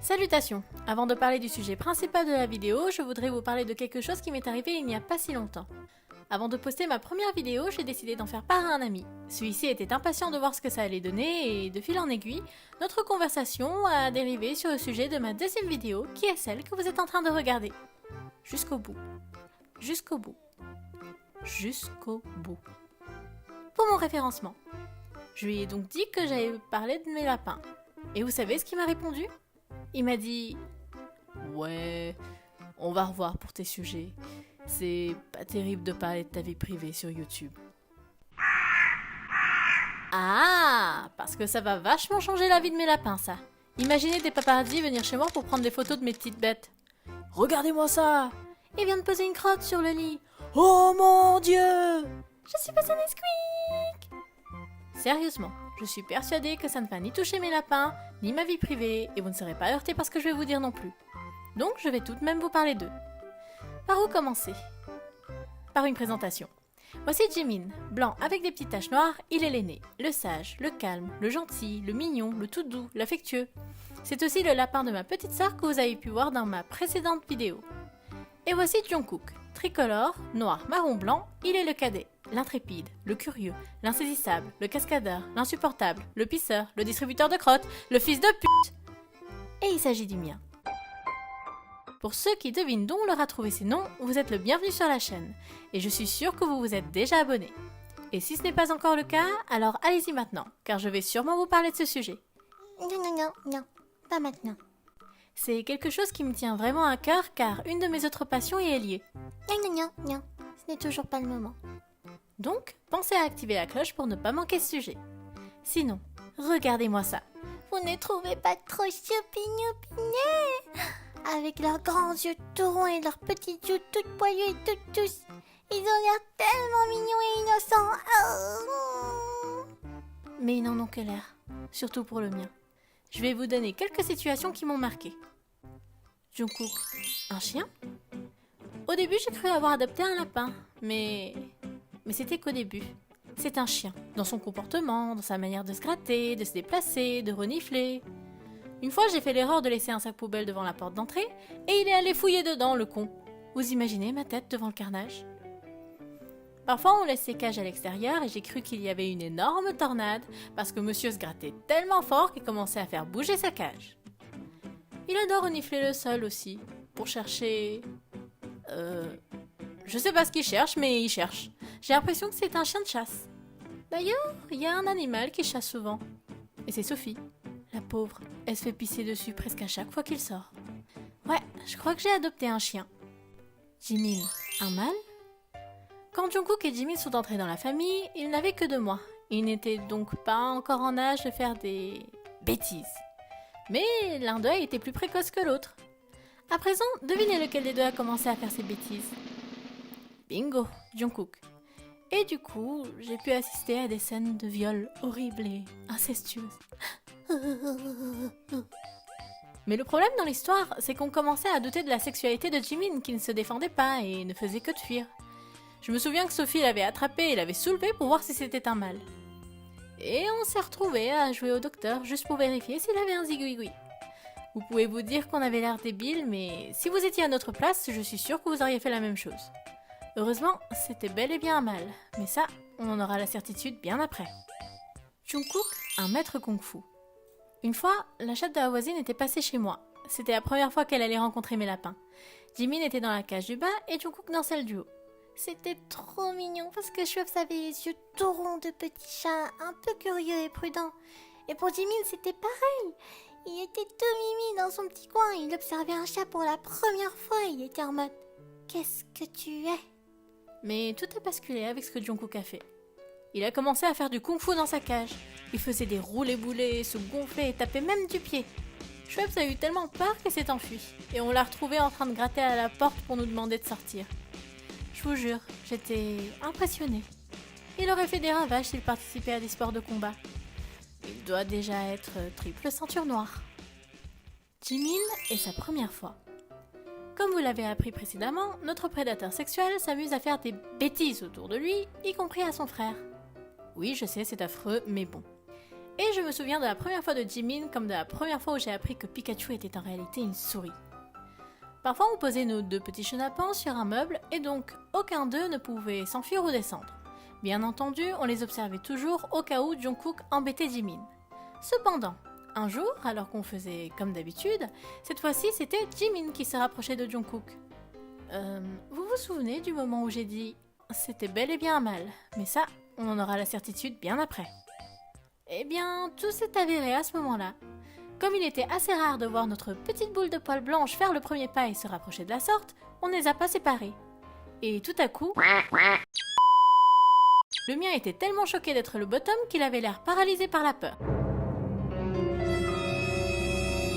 Salutations! Avant de parler du sujet principal de la vidéo, je voudrais vous parler de quelque chose qui m'est arrivé il n'y a pas si longtemps. Avant de poster ma première vidéo, j'ai décidé d'en faire part à un ami. Celui-ci était impatient de voir ce que ça allait donner et, de fil en aiguille, notre conversation a dérivé sur le sujet de ma deuxième vidéo, qui est celle que vous êtes en train de regarder. Jusqu'au bout. Jusqu'au bout. Jusqu'au bout. Pour mon référencement. Je lui ai donc dit que j'allais parler de mes lapins. Et vous savez ce qu'il m'a répondu ? Il m'a dit « Ouais, on va revoir pour tes sujets. C'est pas terrible de parler de ta vie privée sur YouTube. » Ah, parce que ça va vachement changer la vie de mes lapins, ça. Imaginez des paparazzis venir chez moi pour prendre des photos de mes petites bêtes. « Regardez-moi ça ! Il vient de poser une crotte sur le lit. Oh mon Dieu ! Je suis pas un Nesquik !» Sérieusement, je suis persuadée que ça ne va ni toucher mes lapins, ni ma vie privée, et vous ne serez pas heurtés par ce que je vais vous dire non plus. Donc je vais tout de même vous parler d'eux. Par où commencer ? Par une présentation. Voici Jimin, blanc avec des petites taches noires, il est l'aîné, le sage, le calme, le gentil, le mignon, le tout doux, l'affectueux. C'est aussi le lapin de ma petite sœur que vous avez pu voir dans ma précédente vidéo. Et voici Jungkook, tricolore, noir, marron, blanc, il est le cadet, l'intrépide, le curieux, l'insaisissable, le cascadeur, l'insupportable, le pisseur, le distributeur de crottes, le fils de pute. Et il s'agit du mien. Pour ceux qui devinent d'où on leur a trouvé ces noms, vous êtes le bienvenu sur la chaîne, et je suis sûre que vous vous êtes déjà abonnés. Et si ce n'est pas encore le cas, alors allez-y maintenant, car je vais sûrement vous parler de ce sujet. Non, pas maintenant. C'est quelque chose qui me tient vraiment à cœur, car une de mes autres passions y est liée. Non, ce n'est toujours pas le moment. Donc, pensez à activer la cloche pour ne pas manquer ce sujet. Sinon, regardez-moi ça. Vous ne trouvez pas trop choupinous? Avec leurs grands yeux tout ronds et leurs petits joues toutes poilues et toutes douces. Ils ont l'air tellement mignons et innocents. Oh. Mais ils n'en ont que l'air, surtout pour le mien. Je vais vous donner quelques situations qui m'ont marqué. Jungkook, un chien ? Au début, j'ai cru avoir adopté un lapin, mais c'était qu'au début. C'est un chien, dans son comportement, dans sa manière de se gratter, de se déplacer, de renifler. Une fois, j'ai fait l'erreur de laisser un sac poubelle devant la porte d'entrée, et il est allé fouiller dedans, le con. Vous imaginez ma tête devant le carnage ? Parfois, on laisse ses cages à l'extérieur et j'ai cru qu'il y avait une énorme tornade parce que monsieur se grattait tellement fort qu'il commençait à faire bouger sa cage. Il adore renifler le sol aussi, pour chercher... Je sais pas ce qu'il cherche, mais il cherche. J'ai l'impression que c'est un chien de chasse. D'ailleurs, il y a un animal qui chasse souvent. Et c'est Sophie. La pauvre, elle se fait pisser dessus presque à chaque fois qu'il sort. Ouais, je crois que j'ai adopté un chien. Jimin, un mâle ? Quand Jungkook et Jimin sont entrés dans la famille, ils n'avaient que 2 mois. Ils n'étaient donc pas encore en âge de faire des bêtises. Mais l'un d'eux était plus précoce que l'autre. À présent, devinez lequel des deux a commencé à faire ses bêtises. Bingo, Jungkook. Et du coup, j'ai pu assister à des scènes de viol horribles et incestueuses. Mais le problème dans l'histoire, c'est qu'on commençait à douter de la sexualité de Jimin qui ne se défendait pas et ne faisait que de fuir. Je me souviens que Sophie l'avait attrapé et l'avait soulevé pour voir si c'était un mâle. Et on s'est retrouvés à jouer au docteur juste pour vérifier s'il avait un zigouigoui. Vous pouvez vous dire qu'on avait l'air débile, mais si vous étiez à notre place, je suis sûre que vous auriez fait la même chose. Heureusement, c'était bel et bien un mâle, mais ça, on en aura la certitude bien après. Jungkook, un maître kung-fu. Une fois, la chatte de la voisine était passée chez moi. C'était la première fois qu'elle allait rencontrer mes lapins. Jimin était dans la cage du bas et Jungkook dans celle du haut. C'était trop mignon parce que Chouef avait les yeux tout ronds de petit chat, un peu curieux et prudent. Et pour Jimin, c'était pareil. Il était tout mimi dans son petit coin. Il observait un chat pour la première fois. Il était en mode « Qu'est-ce que tu es ?» Mais tout a basculé avec ce que Jungkook a fait. Il a commencé à faire du kung-fu dans sa cage. Il faisait des roulés-boulés, se gonflait et tapait même du pied. Schweppes a eu tellement peur qu'elle s'est enfuie. Et on l'a retrouvé en train de gratter à la porte pour nous demander de sortir. Je vous jure, j'étais impressionnée. Il aurait fait des ravages s'il participait à des sports de combat. Il doit déjà être triple ceinture noire. Jimin est sa première fois. Comme vous l'avez appris précédemment, notre prédateur sexuel s'amuse à faire des bêtises autour de lui, y compris à son frère. Oui, je sais, c'est affreux, mais bon. Et je me souviens de la première fois de Jimin comme de la première fois où j'ai appris que Pikachu était en réalité une souris. Parfois on posait nos 2 petits chenapans sur un meuble et donc aucun d'eux ne pouvait s'enfuir ou descendre. Bien entendu, on les observait toujours au cas où Jungkook embêtait Jimin. Cependant, un jour, alors qu'on faisait comme d'habitude, cette fois-ci c'était Jimin qui se rapprochait de Jungkook. Vous vous souvenez du moment où j'ai dit « c'était bel et bien un mal », mais ça, on en aura la certitude bien après. Eh bien, tout s'est avéré à ce moment-là. Comme il était assez rare de voir notre petite boule de poils blanche faire le premier pas et se rapprocher de la sorte, on ne les a pas séparés. Et tout à coup, le mien était tellement choqué d'être le bottom qu'il avait l'air paralysé par la peur.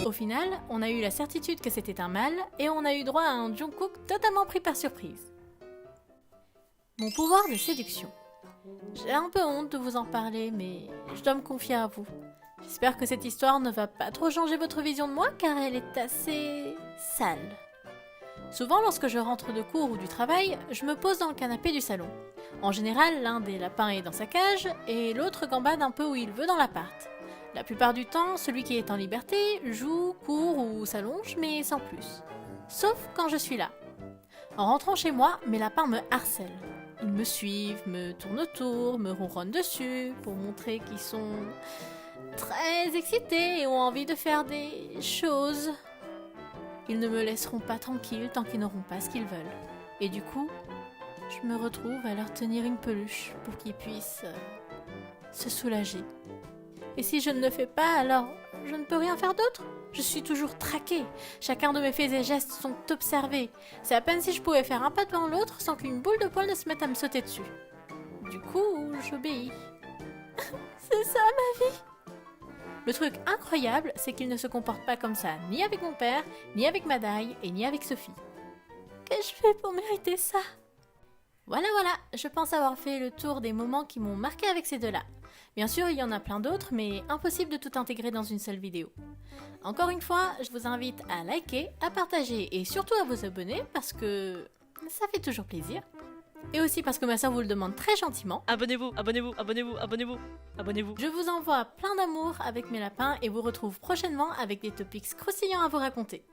Au final, on a eu la certitude que c'était un mâle et on a eu droit à un Jungkook totalement pris par surprise. Mon pouvoir de séduction. J'ai un peu honte de vous en parler, mais je dois me confier à vous. J'espère que cette histoire ne va pas trop changer votre vision de moi car elle est assez sale. Souvent, lorsque je rentre de cours ou du travail, je me pose dans le canapé du salon. En général, l'un des lapins est dans sa cage et l'autre gambade un peu où il veut dans l'appart. La plupart du temps, celui qui est en liberté joue, court ou s'allonge, mais sans plus. Sauf quand je suis là. En rentrant chez moi, mes lapins me harcèlent. Ils me suivent, me tournent autour, me ronronnent dessus pour montrer qu'ils sont très excités et ont envie de faire des choses. Ils ne me laisseront pas tranquille tant qu'ils n'auront pas ce qu'ils veulent. Et du coup, je me retrouve à leur tenir une peluche pour qu'ils puissent se soulager. Et si je ne le fais pas, alors je ne peux rien faire d'autre. Je suis toujours traquée. Chacun de mes faits et gestes sont observés. C'est à peine si je pouvais faire un pas devant l'autre sans qu'une boule de poil ne se mette à me sauter dessus. Du coup, j'obéis. C'est ça ma vie. Le truc incroyable, c'est qu'il ne se comporte pas comme ça, ni avec mon père, ni avec Madaï, et ni avec Sophie. Qu'ai-je fait pour mériter ça? Voilà, je pense avoir fait le tour des moments qui m'ont marqué avec ces deux-là. Bien sûr, il y en a plein d'autres, mais impossible de tout intégrer dans une seule vidéo. Encore une fois, je vous invite à liker, à partager et surtout à vous abonner parce que ça fait toujours plaisir. Et aussi parce que ma soeur vous le demande très gentiment. Abonnez-vous, abonnez-vous, abonnez-vous, abonnez-vous, abonnez-vous. Je vous envoie plein d'amour avec mes lapins et vous retrouve prochainement avec des topics croustillants à vous raconter.